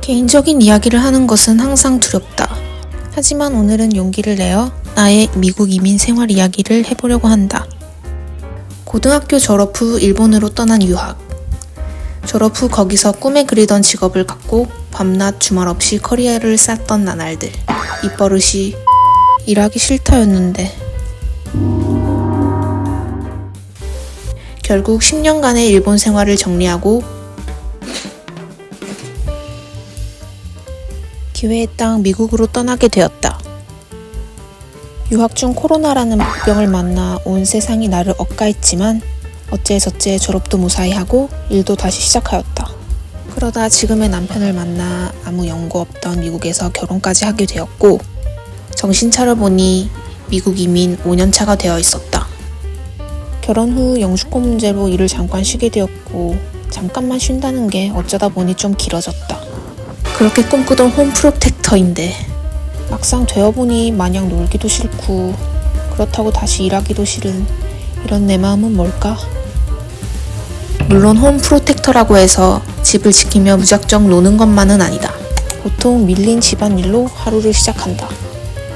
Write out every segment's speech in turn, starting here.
개인적인 이야기를 하는 것은 항상 두렵다. 하지만 오늘은 용기를 내어 나의 미국 이민 생활 이야기를 해보려고 한다. 고등학교 졸업 후 일본으로 떠난 유학. 졸업 후 거기서 꿈에 그리던 직업을 갖고 밤낮 주말 없이 커리어를 쌓던 나날들. 입버릇이 일하기 싫다였는데 결국 10년간의 일본 생활을 정리하고 기회의 땅 미국으로 떠나게 되었다. 유학 중 코로나라는 복병을 만나 온 세상이 나를 억가했지만 어째저째 졸업도 무사히 하고 일도 다시 시작하였다. 그러다 지금의 남편을 만나 아무 연고 없던 미국에서 결혼까지 하게 되었고 정신 차려보니 미국 이민 5년차가 되어 있었다. 결혼 후 영주권 문제로 일을 잠깐 쉬게 되었고 잠깐만 쉰다는 게 어쩌다 보니 좀 길어졌다. 그렇게 꿈꾸던 홈프로텍터인데 막상 되어보니 마냥 놀기도 싫고 그렇다고 다시 일하기도 싫은 이런 내 마음은 뭘까? 물론 홈프로텍터라고 해서 집을 지키며 무작정 노는 것만은 아니다. 보통 밀린 집안일로 하루를 시작한다.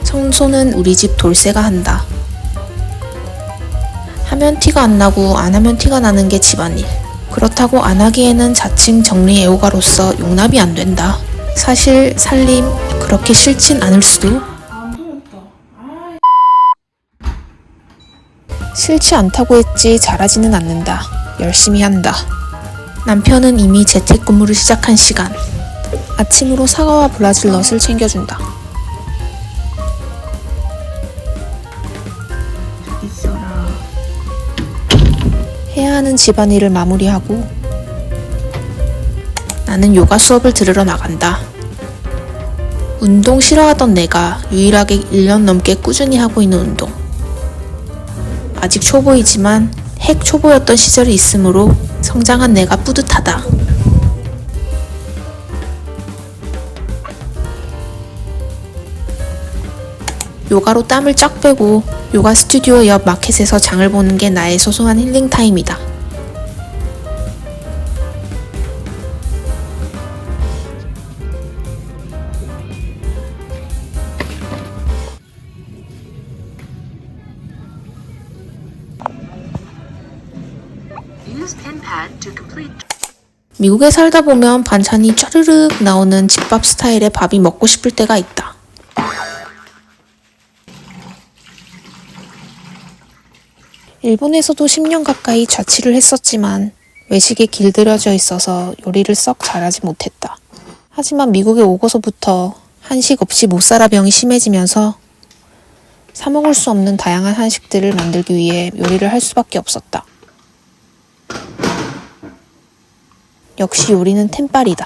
청소는 우리 집 돌쇠가 한다. 하면 티가 안 나고 안 하면 티가 나는 게 집안일. 그렇다고 안 하기에는 자칭 정리 애호가로서 용납이 안 된다. 사실 살림 그렇게 싫진 않을 수도. 싫지 않다고 했지 잘하지는 않는다. 열심히 한다. 남편은 이미 재택근무를 시작한 시간. 아침으로 사과와 브라질넛을 챙겨준다. 해야 하는 집안일을 마무리하고 나는 요가 수업을 들으러 나간다. 운동 싫어하던 내가 유일하게 1년 넘게 꾸준히 하고 있는 운동. 아직 초보이지만 핵 초보였던 시절이 있으므로 성장한 내가 뿌듯하다. 요가로 땀을 쫙 빼고 요가 스튜디오 옆 마켓에서 장을 보는 게 나의 소소한 힐링 타임이다. 미국에 살다 보면 반찬이 쫘르륵 나오는 집밥 스타일의 밥이 먹고 싶을 때가 있다. 일본에서도 10년 가까이 자취를 했었지만 외식에 길들여져 있어서 요리를 썩 잘하지 못했다. 하지만 미국에 오고서부터 한식 없이 못 살아 병이 심해지면서 사 먹을 수 없는 다양한 한식들을 만들기 위해 요리를 할 수밖에 없었다. 역시 요리는 템빨이다.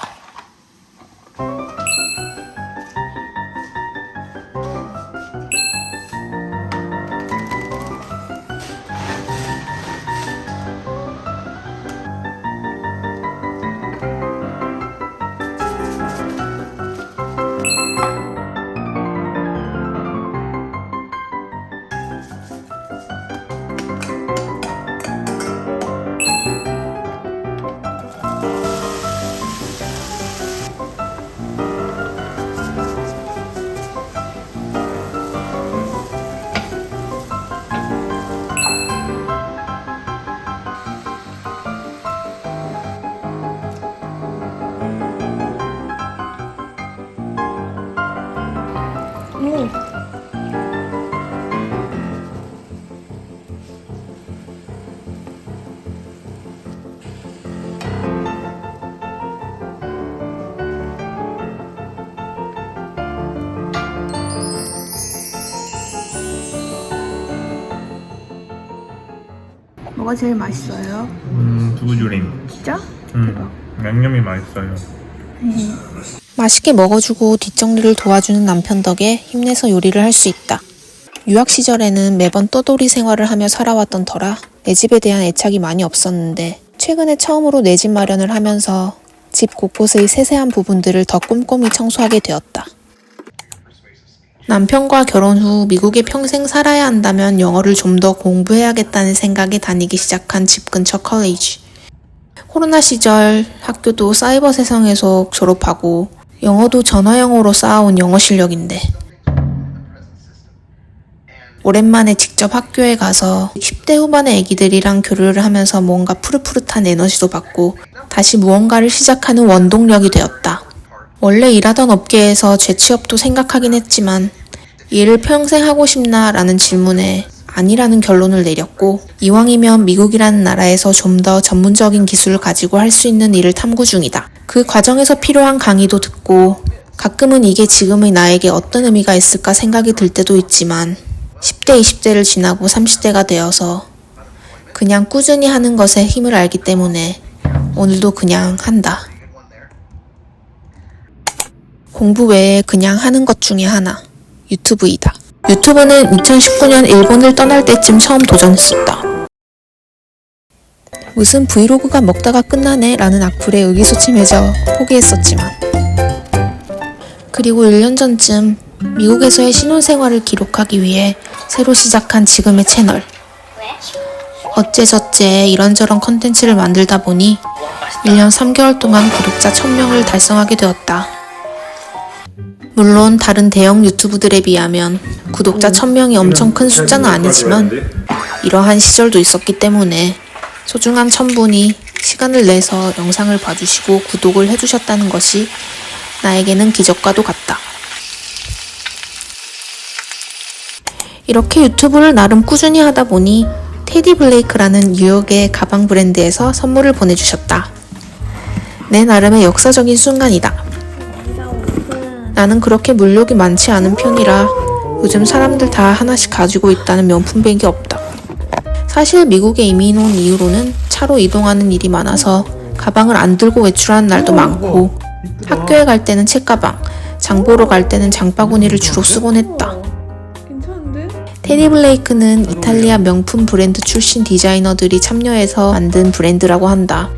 뭐가 제일 맛있어요? 두부조림. 진짜? 양념이 맛있어요. 맛있게 먹어주고 뒷정리를 도와주는 남편 덕에 힘내서 요리를 할 수 있다. 유학 시절에는 매번 떠돌이 생활을 하며 살아왔던 터라 내 집에 대한 애착이 많이 없었는데 최근에 처음으로 내 집 마련을 하면서 집 곳곳의 세세한 부분들을 더 꼼꼼히 청소하게 되었다. 남편과 결혼 후 미국에 평생 살아야 한다면 영어를 좀 더 공부해야겠다는 생각에 다니기 시작한 집 근처 컬리지. 코로나 시절 학교도 사이버 세상에서 졸업하고 영어도 전화영어로 쌓아온 영어 실력인데 오랜만에 직접 학교에 가서 10대 후반의 애기들이랑 교류를 하면서 뭔가 푸릇푸릇한 에너지도 받고 다시 무언가를 시작하는 원동력이 되었다. 원래 일하던 업계에서 재취업도 생각하긴 했지만 이 일을 평생 하고 싶나 라는 질문에 아니라는 결론을 내렸고 이왕이면 미국이라는 나라에서 좀 더 전문적인 기술을 가지고 할 수 있는 일을 탐구 중이다. 그 과정에서 필요한 강의도 듣고 가끔은 이게 지금의 나에게 어떤 의미가 있을까 생각이 들 때도 있지만 10대, 20대를 지나고 30대가 되어서 그냥 꾸준히 하는 것에 힘을 알기 때문에 오늘도 그냥 한다. 공부 외에 그냥 하는 것 중에 하나, 유튜브이다. 유튜브는 2019년 일본을 떠날 때쯤 처음 도전했었다. 무슨 브이로그가 먹다가 끝나네 라는 악플에 의기소침해져 포기했었지만 그리고 1년 전쯤 미국에서의 신혼생활을 기록하기 위해 새로 시작한 지금의 채널. 어째저째 이런저런 컨텐츠를 만들다 보니 1년 3개월 동안 구독자 1000명을 달성하게 되었다. 물론 다른 대형 유튜브들에 비하면 구독자 1000명이 엄청 큰 숫자는 아니지만 이러한 시절도 있었기 때문에 소중한 1000분이 시간을 내서 영상을 봐주시고 구독을 해주셨다는 것이 나에게는 기적과도 같다. 이렇게 유튜브를 나름 꾸준히 하다 보니 테디 블레이크라는 뉴욕의 가방 브랜드에서 선물을 보내주셨다. 내 나름의 역사적인 순간이다. 나는 그렇게 물욕이 많지 않은 편이라 요즘 사람들 다 하나씩 가지고 있다는 명품백이 없다. 사실 미국에 이민 온 이후로는 차로 이동하는 일이 많아서 가방을 안 들고 외출하는 날도 많고 학교에 갈 때는 책가방, 장 보러 갈 때는 장바구니를 주로 쓰곤 했다. 테디 블레이크는 이탈리아 명품 브랜드 출신 디자이너들이 참여해서 만든 브랜드라고 한다.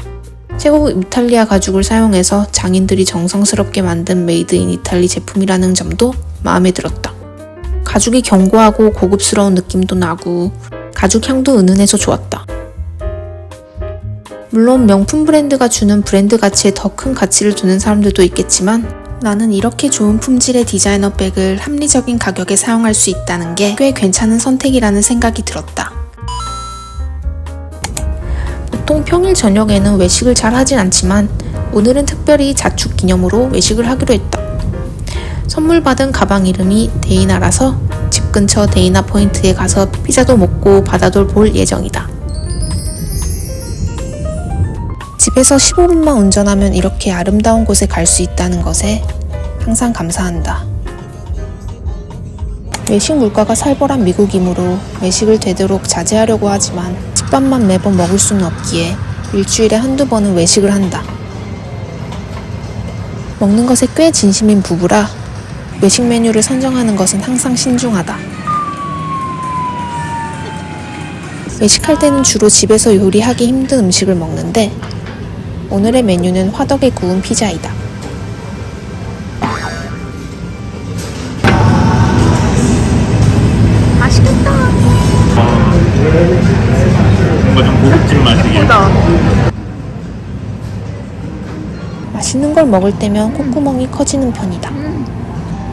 최고 이탈리아 가죽을 사용해서 장인들이 정성스럽게 만든 메이드 인 이탈리 제품이라는 점도 마음에 들었다. 가죽이 견고하고 고급스러운 느낌도 나고 가죽 향도 은은해서 좋았다. 물론 명품 브랜드가 주는 브랜드 가치에 더 큰 가치를 두는 사람들도 있겠지만 나는 이렇게 좋은 품질의 디자이너 백을 합리적인 가격에 사용할 수 있다는 게 꽤 괜찮은 선택이라는 생각이 들었다. 보통 평일 저녁에는 외식을 잘 하진 않지만 오늘은 특별히 자축 기념으로 외식을 하기로 했다. 선물 받은 가방 이름이 데이나라서 집 근처 데이나 포인트에 가서 피자도 먹고 바다도 볼 예정이다. 집에서 15분만 운전하면 이렇게 아름다운 곳에 갈 수 있다는 것에 항상 감사한다. 외식 물가가 살벌한 미국이므로 외식을 되도록 자제하려고 하지만 집밥만 매번 먹을 수는 없기에 일주일에 한두 번은 외식을 한다. 먹는 것에 꽤 진심인 부부라 외식 메뉴를 선정하는 것은 항상 신중하다. 외식할 때는 주로 집에서 요리하기 힘든 음식을 먹는데 오늘의 메뉴는 화덕에 구운 피자이다. 맛있겠다. 뭔가 좀 고급진 맛이긴. 맛있는 걸 먹을 때면 콧구멍이 커지는 편이다.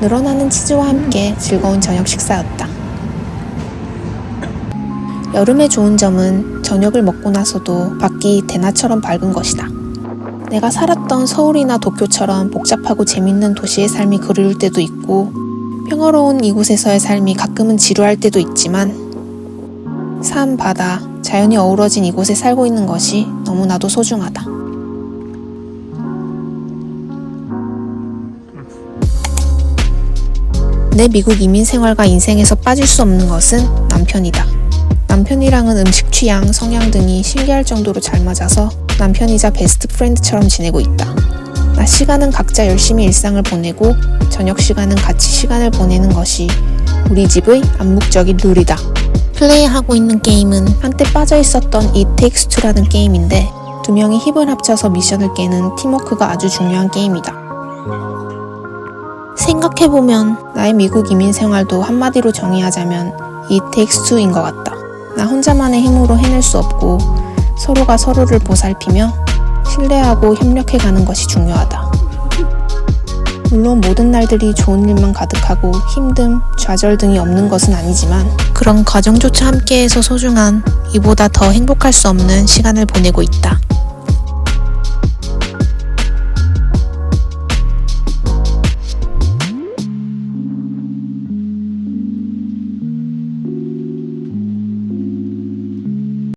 늘어나는 치즈와 함께 즐거운 저녁 식사였다. 여름의 좋은 점은 저녁을 먹고 나서도 밖이 대낮처럼 밝은 것이다. 내가 살았던 서울이나 도쿄처럼 복잡하고 재밌는 도시의 삶이 그리울 때도 있고 평화로운 이곳에서의 삶이 가끔은 지루할 때도 있지만 산, 바다, 자연이 어우러진 이곳에 살고 있는 것이 너무나도 소중하다. 내 미국 이민 생활과 인생에서 빠질 수 없는 것은 남편이다. 남편이랑은 음식 취향, 성향 등이 신기할 정도로 잘 맞아서 남편이자 베스트 프렌드처럼 지내고 있다. 낮 시간은 각자 열심히 일상을 보내고 저녁 시간은 같이 시간을 보내는 것이 우리 집의 암묵적인 룰이다. 플레이하고 있는 게임은 한때 빠져있었던 It Takes Two라는 게임인데 두 명이 힘을 합쳐서 미션을 깨는 팀워크가 아주 중요한 게임이다. 생각해보면 나의 미국 이민 생활도 한마디로 정의하자면 It Takes Two인 것 같다. 나 혼자만의 힘으로 해낼 수 없고 서로가 서로를 보살피며 신뢰하고 협력해가는 것이 중요하다. 물론 모든 날들이 좋은 일만 가득하고 힘듦, 좌절 등이 없는 것은 아니지만 그런 과정조차 함께해서 소중한 이보다 더 행복할 수 없는 시간을 보내고 있다.